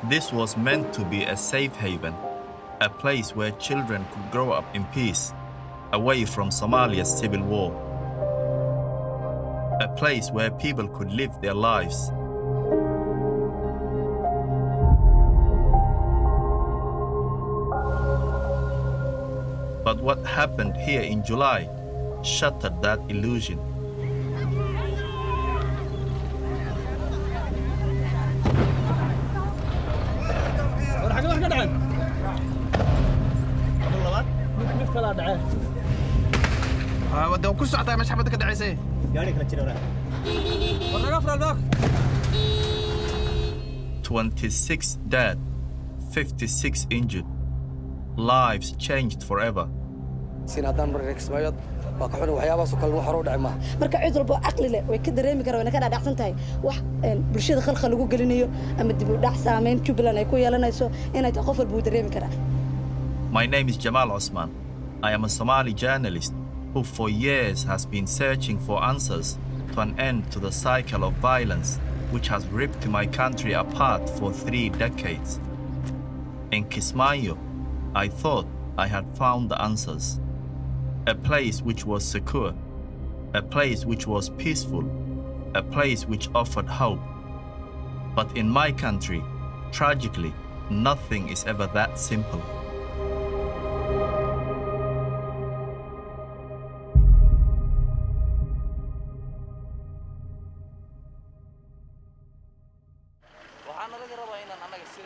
This was meant to be a safe haven, a place where children could grow up in peace, away from Somalia's civil war. A place where people could live their lives. But what happened here in July shattered that illusion. ودهم كل ساعة مش حبتك دعيسة. 26 dead, 56 injured. Lives changed forever. سينادان مرة كسمايو باكحون وحيابا سكال وحرو دعما. marka cid walba aqli leh way ka dareemi karaan inay ka dhaadhacsan tahay wax bulshada khalkhal lagu gelinayo ama dib u dhac saameyn Jubaland ay ku yeelanayso inay qof walba u dareemi karaa. My name is Jamal Osman. I am a Somali journalist who for years has been searching for answers to an end to the cycle of violence which has ripped my country apart for 3 decades. In Kismaayo, I thought I had found the answers. A place which was secure, a place which was peaceful, a place which offered hope. But in my country, tragically, nothing is ever that simple.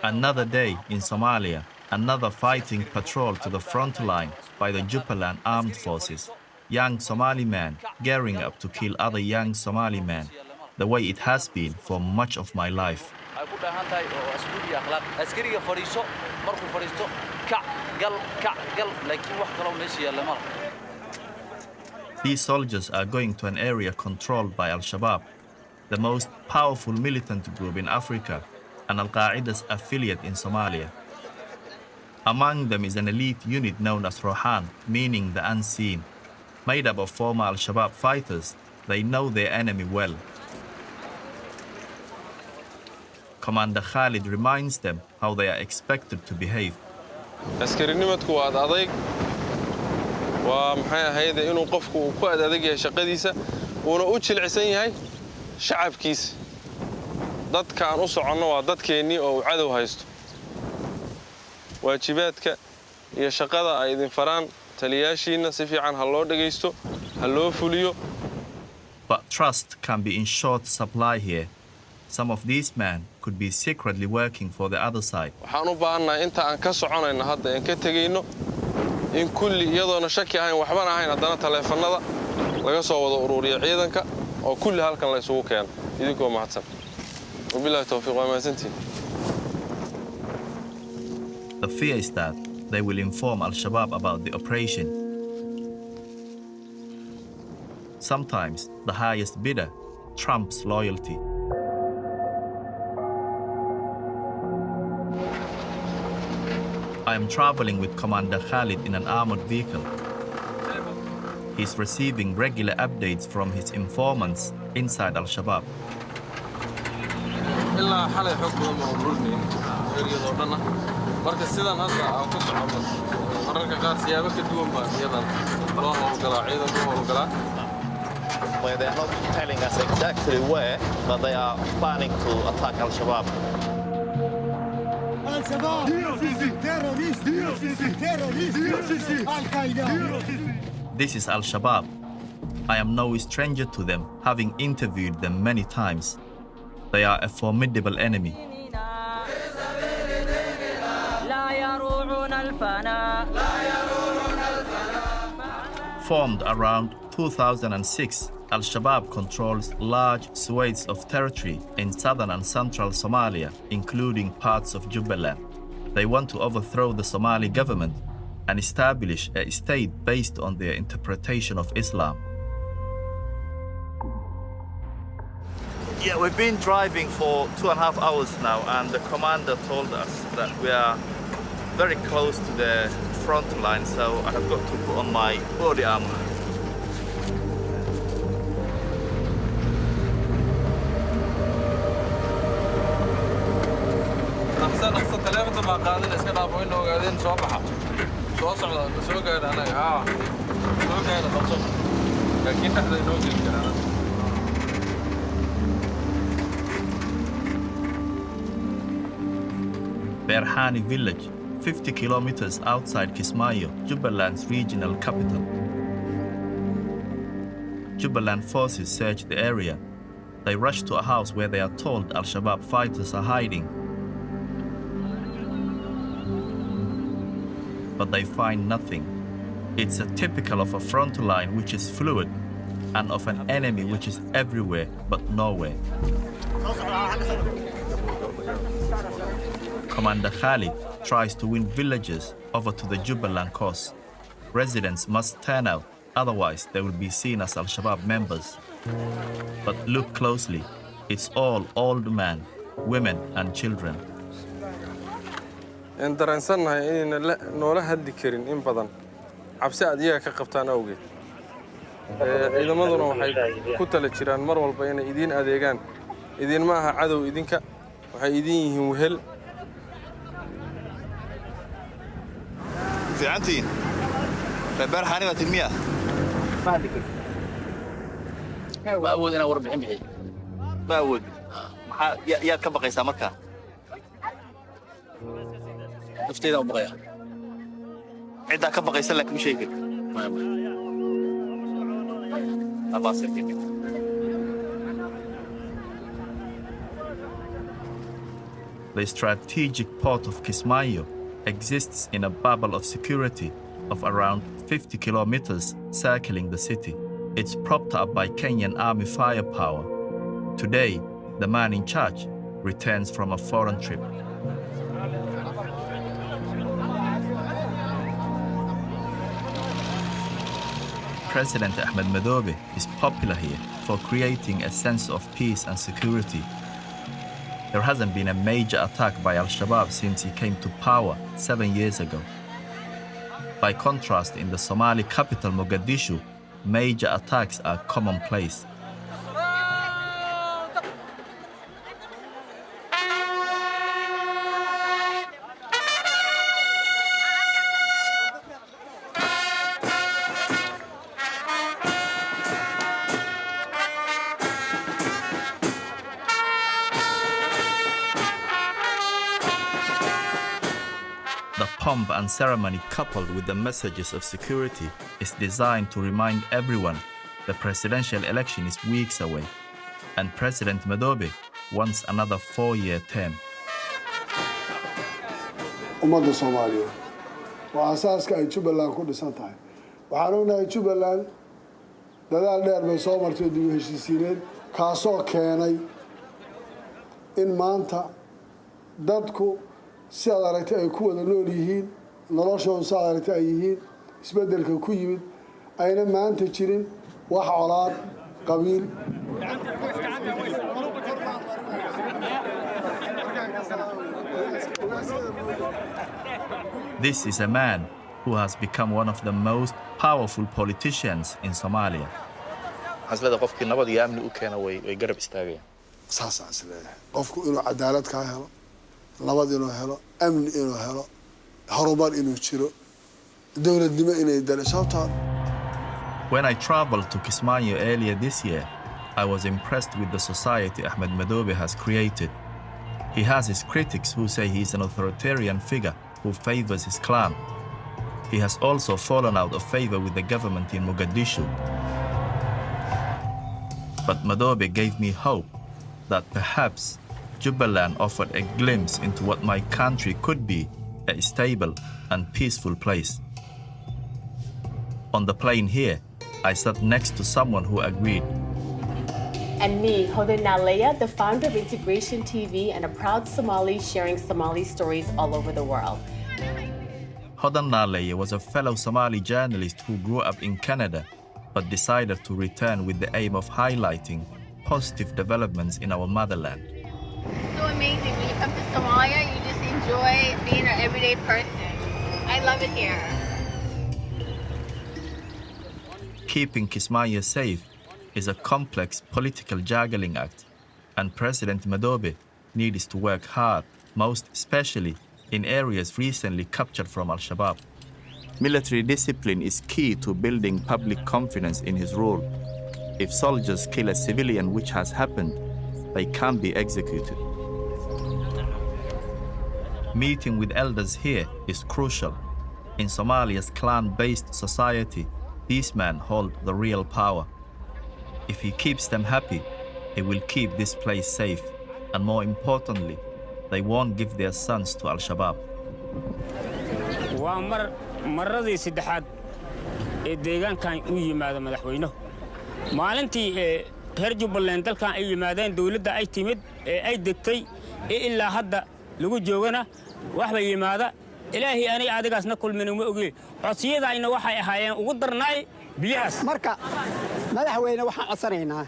Another day in Somalia, another fighting patrol to the front line by the Jubaland armed forces. Young Somali men gearing up to kill other young Somali men, the way it has been for much of my life. These soldiers are going to an area controlled by Al-Shabaab, the most powerful militant group in Africa and Al-Qaeda's affiliate in Somalia. Among them is an elite unit known as Rohan, meaning the unseen. Made up of former Al-Shabaab fighters, they know their enemy well. Commander Khalid reminds them how they are expected to behave. askariinimadku waa adayg waa maxay ahayd inuu qofku ku adeeg yahay shaqadiisa uuna u jilcisan yahay shacabkiisa dadka aan u soconno waa dadkeenii oo cadow haysto waajibaadka iyo shaqada ay idin faraan taliyaashiina si fiican ha loo dhageysto ha loo fuliyo. But trust can be in short supply here. Some of these men could be secretly working for the other side. waxaan u baahannahay inta aan ka soconayno hadda in ka tagayno in kulli iyadoona shaki ahayn waxbana ahayn haddana taleefanada laga soo wada ururiyo ciidanka oo kulli halkan la isugu keeno idinkoo mahadsan wabillahi tawfiiq waa mahadsantiin. The fear is that they will inform Al-Shabaab about the operation. Sometimes the highest bidder trumps loyalty. I am traveling with Commander Khalid in an armored vehicle. He's receiving regular updates from his informants inside Al-Shabaab. ilaa xalay xog badan ma ururni eriyada dhanna marka sidan hadda aan ku socono mararka qaar siyaabo ka duwan baa iyadan loo howlgalaa ciidanka howlgalaa. Where they're not telling us exactly where, but they are planning to attack Al-Shabaab. This is Al-Shabaab. I am no stranger to them, having interviewed them many times. They are a formidable enemy. Formed around 2006, Al-Shabaab controls large swathes of territory in southern and central Somalia, including parts of Jubaland. They want to overthrow the Somali government and establish a state based on their interpretation of Islam. Yeah, we've been driving for 2.5 hours now, and the commander told us that we are very close to the front line, so I have got to put on my body armor. ما قادين إسكنا فوين وقاعدين صباحا توصل سوق أنا سوق أنا خلصنا لكن إحنا نوصل كنا Berhani village, 50 kilometers outside Kismaayo, Jubaland's regional capital. Jubaland forces search the area. They rush to a house where they are told Al-Shabaab fighters are hiding. But they find nothing. It's a typical of a front line which is fluid and of an enemy which is everywhere but nowhere. Commander Khalid tries to win villagers over to the Jubaland cause. Residents must turn out, otherwise they will be seen as Al-Shabaab members. But look closely, it's all old men, women and children. إن درنسنا إن نوله هدي كرين إن بدن عبس أديها كقبتان أوجي إذا ما ظنوا حي كتلة شيران مر والبيان إيدين أديجان إيدين معها عدو إيدين ك وحيدين وهل في عنتين فبار حاني وتنمية ما عندك ما أود أنا وربع معي ما أود يا كبقى يسامرك نفتينا وبغيها عدا كبقى يسلك مشيك ما باصير كذي The strategic port of Kismaayo exists in a bubble of security of around 50 kilometers circling the city. It's propped up by Kenyan army firepower. Today, the man in charge returns from a foreign trip. President Ahmed Madobe is popular here for creating a sense of peace and security. There hasn't been a major attack by Al-Shabaab since he came to power 7 years ago. By contrast, in the Somali capital Mogadishu, major attacks are commonplace. The pomp and ceremony, coupled with the messages of security, is designed to remind everyone the presidential election is weeks away, and President Madobe wants another 4-year term. ummadda Soomaaliyeed waa asaaska ay Jubaland ku dhisan tahay. Waxaan ognahay Jubaland dadaal dheer bay soo martay dib u heshiisiineed kaasoo keenay in maanta dadku si aad aragtay ay ku wada nool yihiin, noloshoodu si aad aragtay ay yihiin, isbeddelka ku yimid ayna maanta jirin wax colaad qabiil. This is a man who has become one of the most powerful politicians in Somalia. حسلة قفك النبض يأمن أوكينا ويجرب استاجي. saas aan isleeyahay qofku inuu cadaalad ka helo, nabad inuu helo, amni inuu helo, horumar inuu jiro, dawladnimo inay dalishato. When I traveled to Kismaayo earlier this year, I was impressed with the society Ahmed Madobe has created. He has his critics who say he is an authoritarian figure who favors his clan. He has also fallen out of favor with the government in Mogadishu. But Madobe gave me hope that perhaps Jubaland offered a glimpse into what my country could be, a stable and peaceful place. On the plane here, I sat next to someone who agreed. And me, Hodan Naleya, the founder of Integration TV and a proud Somali sharing Somali stories all over the world. Hodan Naleya was a fellow Somali journalist who grew up in Canada but decided to return with the aim of highlighting positive developments in our motherland. So amazing. When you come to Somalia, you just enjoy being an everyday person. I love it here. Keeping Kismaayo safe is a complex political juggling act, and President Madobe needs to work hard, most especially in areas recently captured from Al-Shabaab. Military discipline is key to building public confidence in his rule. If soldiers kill a civilian, which has happened, they can be executed. Meeting with elders here is crucial. In Somalia's clan-based society, these men hold the real power. If he keeps them happy, he will keep this place safe. And more importantly, they won't give their sons to Al-Shabaab. maradii saddexaad ee deegaankan u yimaado madaxweynuhu maalintii reer Jubbaland dalkan ay yimaadeen dawladda ay timid ee ay degtay ilaa hadda lagu joogana wax bay yimaada ilaahi ani adigaasna kulmin uma ogeey codsiyadayna waxay ahaayeen ugu darnaay biyahaas marka madaxweyne waxaan codsanaynaa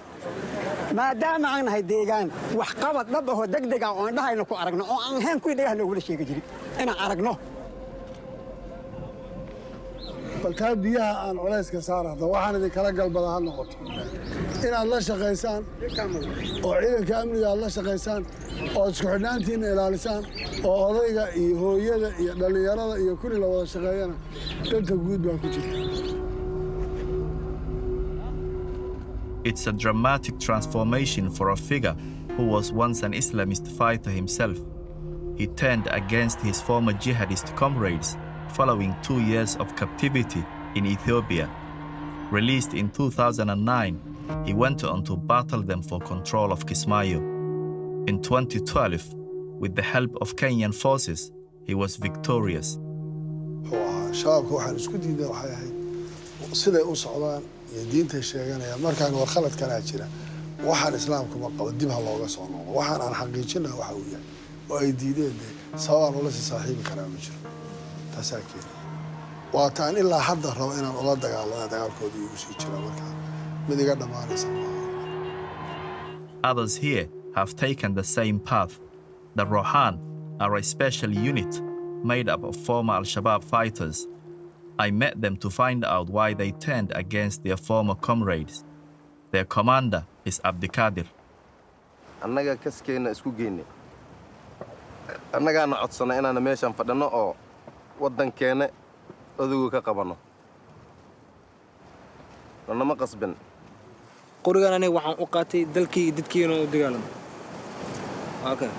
maadaama aan nahay deegaan wax qabad dhab ah oo degdeg ah oo indhahayna ku aragno oo aan ahayn kuwii dhagaha noogula sheegi jiray inaan aragno balkaa biyaha aan culayska saarada waxaan idin kala galbada ha noqoto inaad la shaqaysaan oo ciidanka amniga aad la shaqaysaan oo isku xidhnaantiina ilaalisaan oo odayga iyo hooyada iyo dhallinyarada iyo kulli la wada shaqeeyana danta guud baa ku jirta. It's a dramatic transformation for a figure who was once an Islamist fighter himself. He turned against his former jihadist comrades following 2 years of captivity in Ethiopia. Released in 2009, he went on to battle them for control of Kismaayo. In 2012, with the help of Kenyan forces, he was victorious. شبابku waxaan isku diiday waxay ahayd siday u socdaan iyo diinta sheeganaya markaan war khalad kala jira waxaan islaamku ma qabo dib ha looga soo noqdo waxaan aan xaqiijinaa waxa uu yahay oo ay diideen sabab ula saaxiibi karaa ma jiro tasaakiin waa taan ilaa hadda rabo inaan ula dagaalamo dagaalkoodii ugu sii jira markaa mid iga dhamaanaysa. Others here have taken the same path. The Rohan are a special unit made up of former Al-Shabaab fighters. I met them to find out why they turned against their former comrades. Their commander is Abdikadir. Annaga kaskeena isku geeyne. Annaga na codsana inaan meeshan fadhano oo wadankeena adigu ka qabano. Lama qasban. qorigan aniga waxaan u qaatay dalkii dadkiina u dagaalamo. Okay.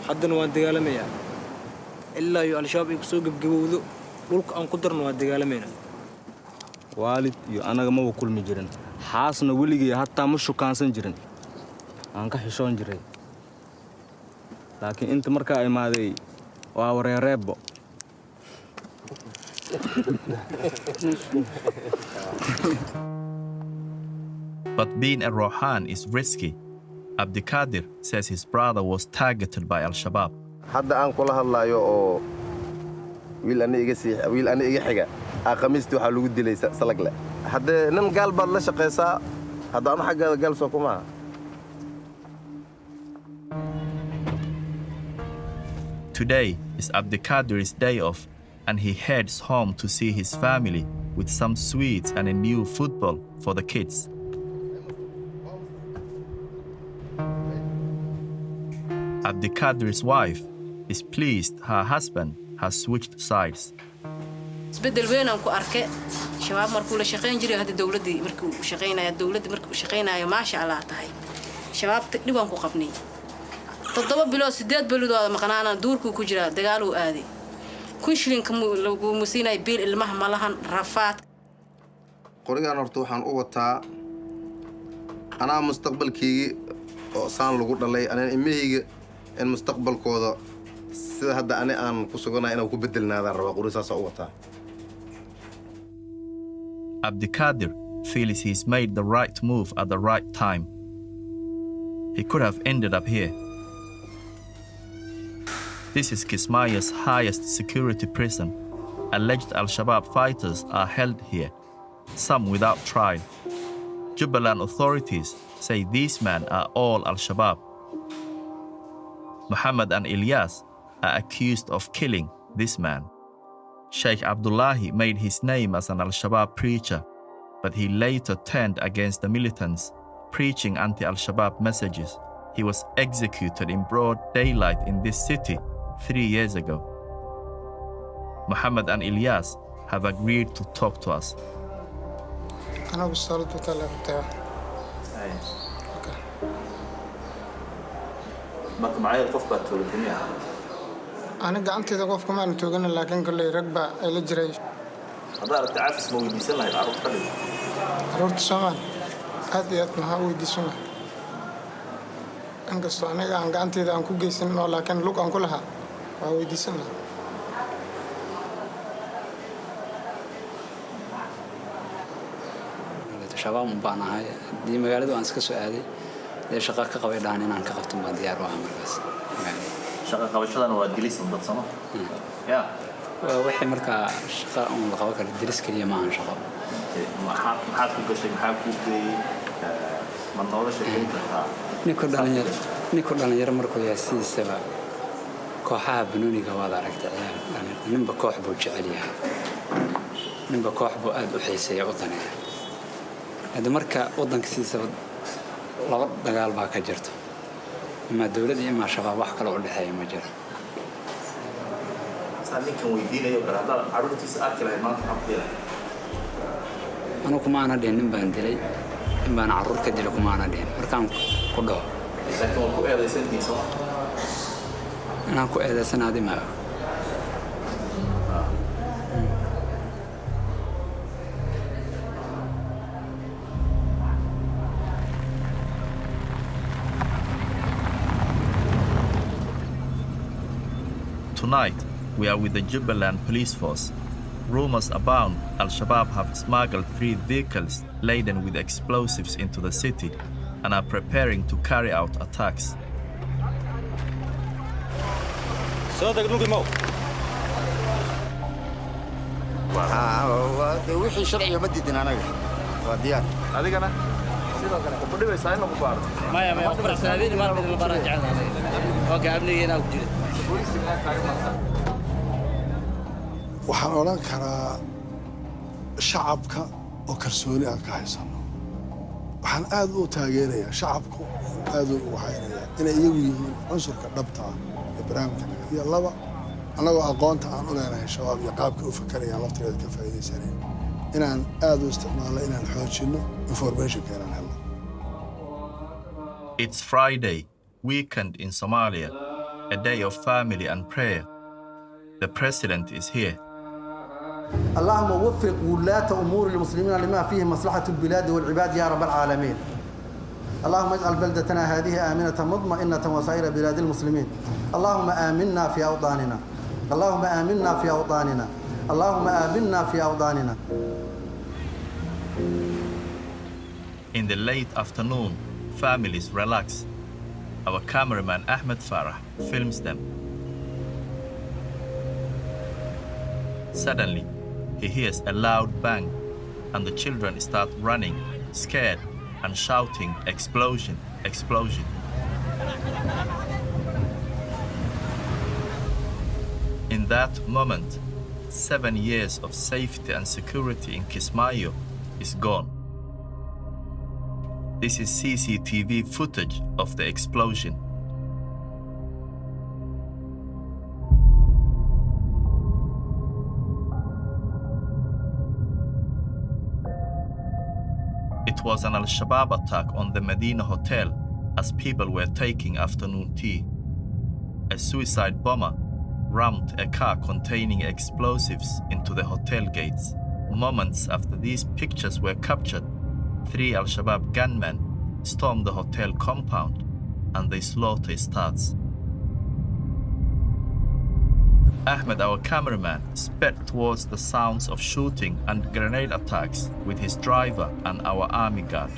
haddana waan dagaalamayaa. ilaa iyo Al-Shabaab ay ku soo gabgabowdo dhulka aan ku darno waa dagaalamayna. waalid iyo anaga ma kulmi jirin. xaasna weligii hatta ma shukaansan jirin. aan ka xishoon jiray. laakiin inta markaa ay maaday waa wareereebo. But being a Rohan is risky. Abdikadir says his brother was targeted by Al-Shabaab. hadda aan kula hadlayo oo wiil aniga xiga aqamisti waxa lagu dilay salagle hadda nin gaal baad la shaqeysaa hadda aan xagga gaal soo kuma. Today is Abdikadir's day off and he heads home to see his family with some sweets and a new football for the kids. Abdikadir's wife is pleased her husband has switched sides. isbedel weyn aan ku arkay shabaab markuu la shaqeyn jiray hadda dawladii markuu u shaqeynayo ma sha Allah tahay shabaab dib aan ku qabnay 7 bilood 8 bilood oo maqnaana duurku ku jira dagaal uu aaday kun shilin lagu musiinay bil ilmaha malahan rafaad qorigan horta waxaan u wataa ana mustaqbalkii oo saan lagu dhalay ana imahayga in mustaqbalkooda sida hadda ani aan ku suganahay inaan ku bedelnaadaan raba qorisaas u wataa. Abdikadir feels he's made the right move at the right time. He could have ended up here. This is Kismaayo's highest security prison. Alleged Al-Shabaab fighters are held here, some without trial. Jubaland authorities say these men are all Al-Shabaab. Muhammad and Ilyas are accused of killing this man. Sheikh Abdullahi made his name as an Al-Shabaab preacher, but he later turned against the militants, preaching anti-Al-Shabaab messages. He was executed in broad daylight in this city 3 years ago. Mohammed and Ilyas have agreed to talk to us. أنا وصلت وطلعت. marka macay qof baa toolkamiya أنا قعدت qof كمان توجنا لكن كل ركبة اللي جري. هذا التعافس ما ويديسن لها عروض قليل. عروض سمان هذه ما هو ويديسن. أنا قصة أنا قعدت إذا أنكو جيسن لكن لوك أنكو لها هو ويديسن. شباب مبانا هاي دي مقالة وأنسك سؤالي ليش شقاق قوي دانين عن كقفتم بعد ديار وعمر بس شقاق قوي شو أنا وادليس نضط سما يا وحي مركا شقاق أم القوي كان الدرس كليه ما عن شقاق ما حد كل شيء ما حد كل من نور شيء نيكو دانير مركو ياسين سبا كوحها بنوني كواضع ركت عيال نبى كوح بوجعليها نبى كوح بؤاد وحيسية وطنية هذا مركا وطن كسي سبب لغة دجال باك جرته إما الدولة دي إما شباب وحكة لو اللي هي مجرى سألني كم ويدينا يقرأ هذا عروض تسأل كلا ما تحبيله أنا كمان أنا دين نبان دلي نبان عروض كدي لكم أنا دين مركان كله إذا كان كو هذا سنتي صح أنا كو هذا سنة دي ما Tonight, we are with the Jubaland police force. Rumors abound Al-Shabaab have smuggled 3 vehicles laden with explosives into the city and are preparing to carry out attacks. wixii sharciga ma didin anaga waa diyaar adigana sidoo kale ku dhibeysaa in lagu baaro maya farsaadeen ma la baran jeclaan oo gaabnigeena ku jira waxaan oran karaa shacabka oo kalsooni aan ka haysano waxaan aad u taageerayaa shacabku aad u waxaynayaa inay iyagu yihiin cunsurka dhabta ah ee barnaamijka iyo laba annagoo aqoonta aan u leenahay shabaab iyo qaabka u fakarayaan laftigeeda ka faa'iidaysaneen inaan aad u isticmaalno inaan xoojinno informationka inaan helno. It's Friday, weekend in Somalia, a day of family and prayer. The president is here. اللهم وفق ولاة أمور المسلمين لما فيه مصلحة البلاد والعباد يا رب العالمين. اللهم اجعل بلدتنا هذه آمنة مطمئنة وسائر بلاد المسلمين. اللهم آمنا في أوطاننا. اللهم آمنا في أوطاننا. اللهم آمنا في أوطاننا. In the late afternoon, families relax. Our cameraman Ahmed Farah films them. Suddenly, he hears a loud bang, and the children start running, scared, and shouting, "Explosion! Explosion!" In that moment, 7 years of safety and security in Kismaayo is gone. This is CCTV footage of the explosion. It was an Al-Shabaab attack on the Medina Hotel as people were taking afternoon tea. A suicide bomber rammed a car containing explosives into the hotel gates. Moments after these pictures were captured, 3 Al-Shabaab gunmen stormed the hotel compound and the slaughter starts. Ahmed, our cameraman, sped towards the sounds of shooting and grenade attacks with his driver and our army guard.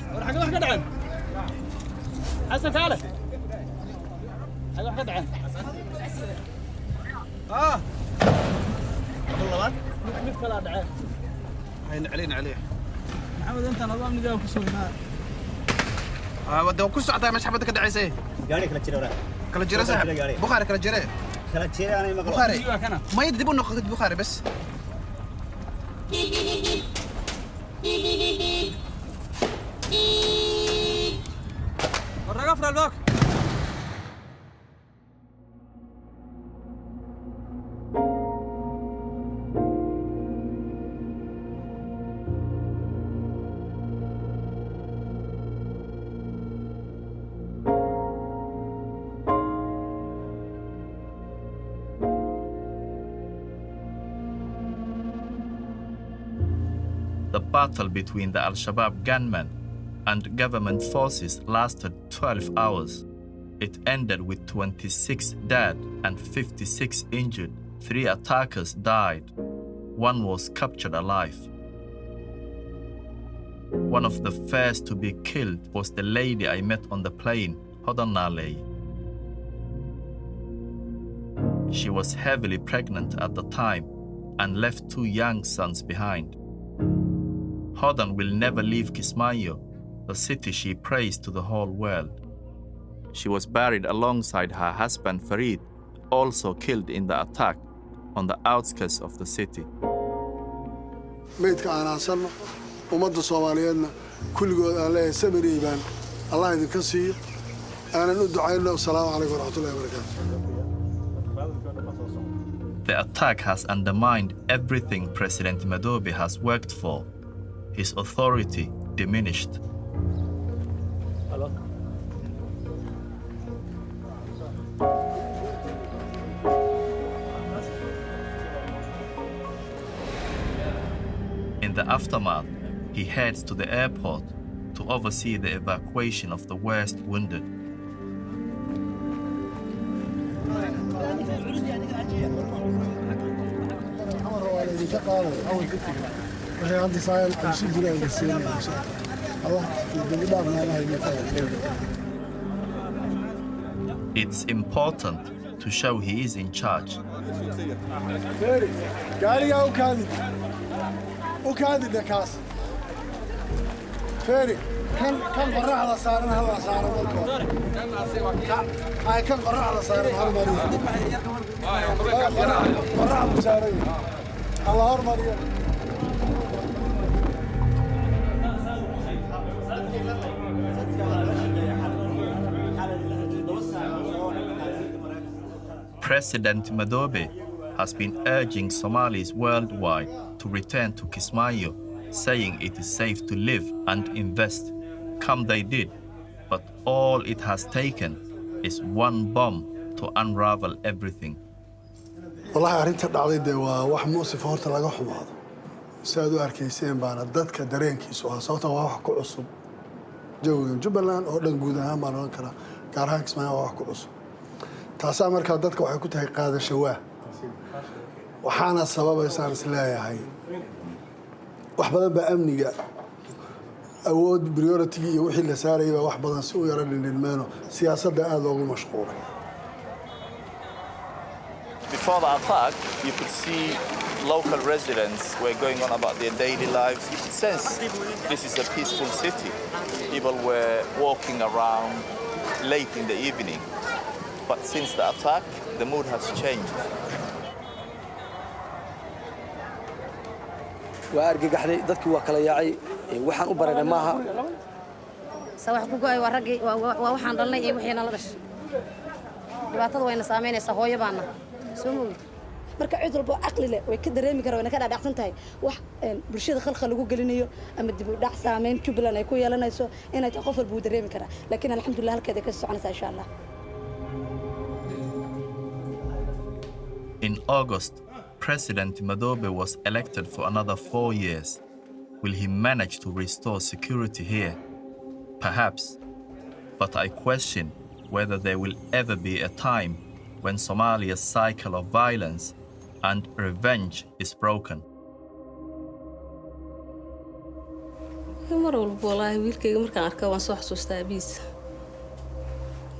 عليه محمد انت نظام نجاوب كسونا ودو كل ساعه مش حبتك دعيسه gaari kala jira kala jira saaxib bukhari kala jira kala jira anay maqlo bukhari ma yidib inuu qad bukhari bas ورقه في الباك The battle between the Al-Shabaab gunmen and government forces lasted 12 hours. It ended with 26 dead and 56 injured. 3 attackers died. 1 was captured alive. One of the first to be killed was the lady I met on the plane, Hodanaley. She was heavily pregnant at the time and left 2 young sons behind. Hodan will never leave Kismaayo, the city she praised to the whole world. She was buried alongside her husband Farid, also killed in the attack on the outskirts of the city. meydka aan aasanno ummadda Soomaaliyeedna kulligood aan leeyahay Sameeyey baan Allah idinka siiyo aanan u ducayno assalaamu calaykum waraxmatullaahi wabarakaatuh. The attack has undermined everything President Madobe has worked for. His authority diminished. In the aftermath, he heads to the airport to oversee the evacuation of the worst wounded. It's important to show he is in charge. وكادي دكاس فيري كم قرع على صارن هلا صارن هاي كم قرع على صارن هالمريض قرع بصارن الله هالمريض President Madobe has been urging Somalis worldwide to return to Kismaayo, saying it is safe to live and invest. Come they did, but all it has taken is one bomb to unravel everything. والله أرنت العضيد ده واحد مؤسف هورت لقى حماض سادو أركيسين بانا دتك درين كيسوا صوته واحد كعصب جو جبلان أو لنجودها ما نكره كارها كسماء واحد كعصب تاسع مركز دتك واحد كنت هي قادة شواه وحنا السبب يصير سلايا هاي وحبنا بأمني أود بريورتي وحي اللي صار يبقى وحبنا سوي يرى للمانو سياسة ده هذا هو مشغول. Before the attack, you could see local residents were going on about their daily lives. You could sense this is a peaceful city. People were walking around late in the evening. But since the attack, the mood has changed. وأرجع dadkii waa kala yaacay waxaan u baranay maaha sawax ku go'ay waa ragii waa waxaan dhalnay iyo wixii nala dhashay dhibaatada wayna saameynaysaa hooyo baana soo moogid marka cid walba aqli leh way ka dareemi karaan wayna ka dhaadhacsan tahay wax bulshada khalkhal lagu gelinayo ama dib u dhac saameyn Jubaland ay ku yeelanayso inay qof walba u dareemi karaa laakiin alxamdulillah halkeeda ka soconaysa insha Allah. In August, President Madobe was elected for another 4 years. Will he manage to restore security here? Perhaps. But I question whether there will ever be a time when Somalia's cycle of violence and revenge is broken. mar walba walahi wiilkayga markaan arkaa waan soo xasuustaa abiis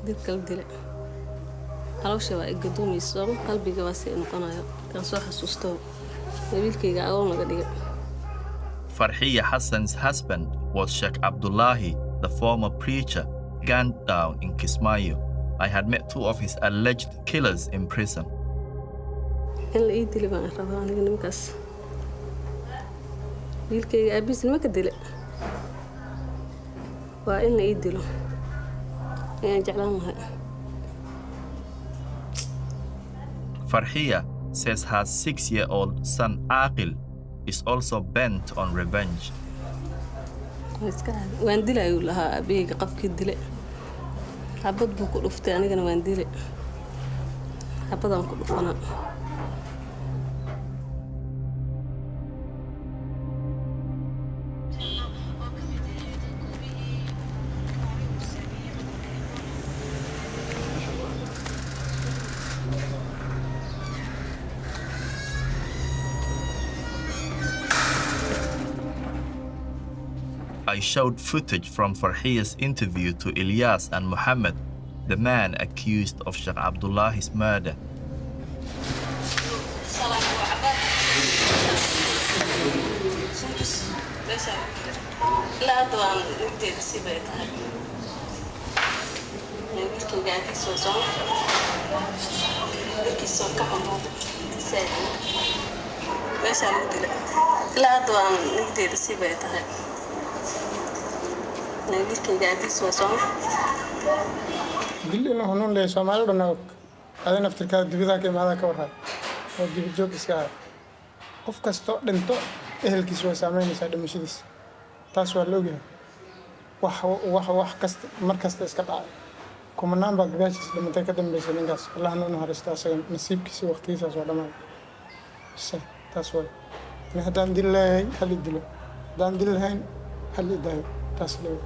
dad kala dilay halowsha waa igaduumayso qalbiga waa si noqonayo kan soo xasuusto wiilkayga agoon laga dhigay Farhiya Hassan's husband was Sheikh Abdullahi, the former preacher, gunned down in Kismaayo. I had met 2 of his alleged killers in prison. in la ii dilay baan rabaa aniga nimankaas wiilkayga abiis ma ka dilay waa in la ii dilo ayaan jeclaan lahay. Farhiya says her 6-year-old son Aqil is also bent on revenge. waan dilayo lahaa abeeyga qafkii dilay xabad buu ku dhuftay anigana waan dilay xabadaan ku dhufanaa. I showed footage from Farhiya's interview to Ilyas and Mohammed, the man accused of Sheikh Abdullah's murder. dil inuu hanuun leeyahay Soomaalidu dhan og adin aftirka dibida ka imaada ka warhay oo dib joog iska ah qof kasto dhinto ehelkiisu way saameynaysaa dhimashadiisa taas waa loo yahay wax kasta mar kasta iska dhacay kumanaan baa gadaashiisa dhintay ka dambeysay ninkaas Allahna uu naxariisto asaga nasiibkiisa waqtigiisa soo dhamaaday taas waa in haddaan dil leeyahay hal dilo haddaan dil lahayn hal idaayo taas loo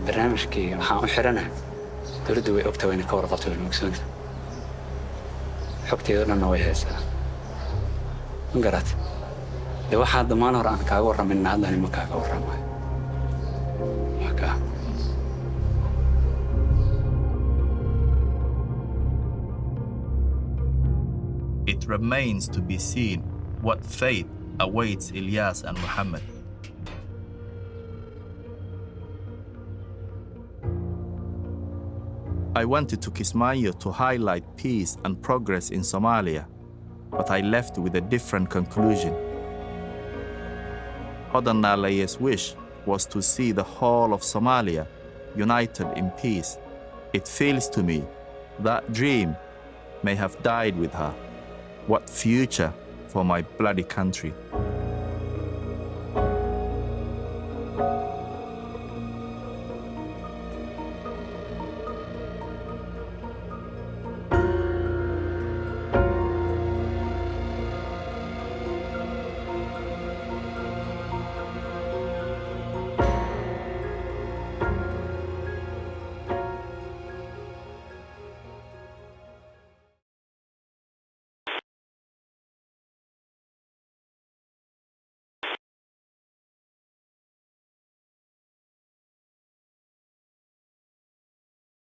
barnaamijkayga waxaan u xiranahay dowladda way ogtahay inay ka warqabto ilmogsoonka xogteeda dhanna way haysaa ma garat dee waxaa dhammaan hore aan kaaga warramayna haddaan ima kaaga warramayo It remains to be seen what fate awaits Ilyas and Mohammed. I wanted to Kismaayo to highlight peace and progress in Somalia, but I left with a different conclusion. Odanalaye's wish was to see the whole of Somalia united in peace. It feels to me that dream may have died with her. What future for my bloody country?